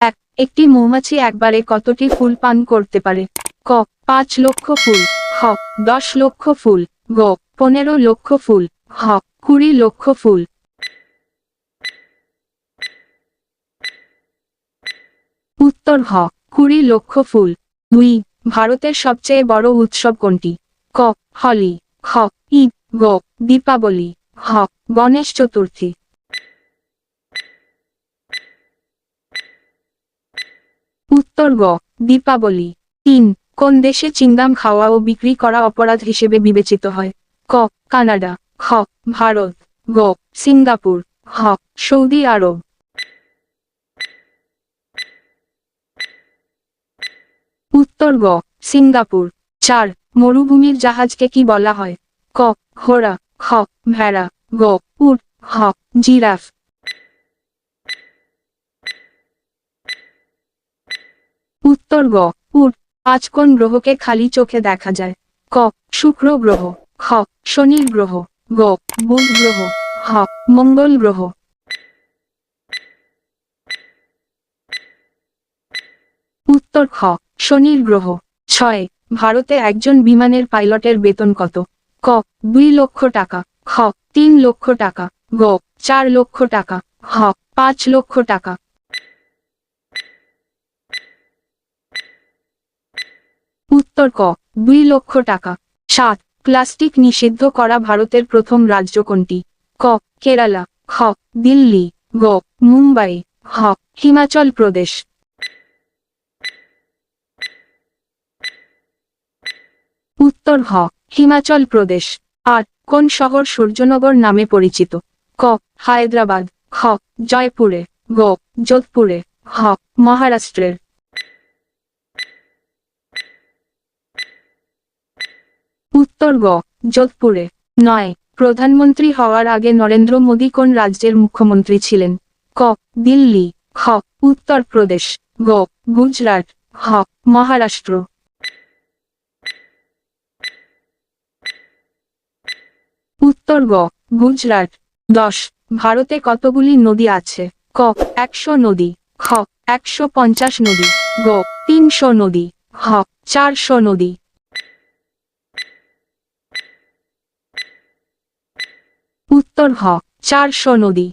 এক, একটি মৌমাছি একবারে কতটি ফুল পান করতে পারে? ক, 5 লক্ষ ফুল, খ, 10 লক্ষ ফুল, গ, 15 লক্ষ ফুল, হ, 20 লক্ষ ফুল। উত্তর হ, 20 লক্ষ ফুল। 2, ভারতের সবচেয়ে বড় উৎসব কোনটি? ক, হোলি, খ, ঈদ, গ, দীপাবলি, হ, গণেশ চতুর্থী। উত্তর গ, দীপাবলি। 3, কোন দেশে চিংগাম খাওয়া ও বিক্রি করা অপরাধ হিসেবে বিবেচিত হয়? ক, কানাডা, খ, ভারত, গ, সিঙ্গাপুর, হ, সৌদি আরব। উত্তর গ, সিঙ্গাপুর। 4, মরুভূমির জাহাজকে কি বলা হয়? ক, ঘোড়া, খ, ভেড়া, গ, উট, হ, জিরাফ। উত্তর গ, উট। 5, কোন গ্রহকে খালি চোখে দেখা যায়? ক, শুক্র গ্রহ, খ, শনি গ্রহ, গ, বুধ গ্রহ, হ, মঙ্গল গ্রহ। উত্তর খ, শনির গ্রহ। 6, ভারতে একজন বিমানের পাইলটের বেতন কত? ক, 2 লক্ষ টাকা, খ, 3 লক্ষ টাকা, গ, 4 লক্ষ টাকা, হ, 5 লক্ষ টাকা। উত্তর ক, 2 লক্ষ টাকা। 7, প্লাস্টিক নিষিদ্ধ করা ভারতের প্রথম রাজ্য কোনটি? ক, কেরালা, খ, দিল্লি, গ, মুম্বাই, হ, হিমাচল প্রদেশ। উত্তর হ, হিমাচল প্রদেশ। 8, কোন শহর সূর্যনগর নামে পরিচিত? ক, হায়দ্রাবাদ, খ, জয়পুরে, গ, যোধপুরে, হ, মহারাষ্ট্রের। উত্তর গ, যোধপুরে। 9, প্রধানমন্ত্রী হওয়ার আগে নরেন্দ্র মোদী কোন রাজ্যের মুখ্যমন্ত্রী ছিলেন? ক, দিল্লি, খ, উত্তর প্রদেশ, গ, গুজরাট, হ, মহারাষ্ট্র। উত্তর গ, গুজরাট। 10, ভারতে কতগুলি নদী আছে? ক, 100 নদী, খ, 150 নদী, গ, 300 নদী, হ, 400 নদী। উত্তর হ, 400 নদী।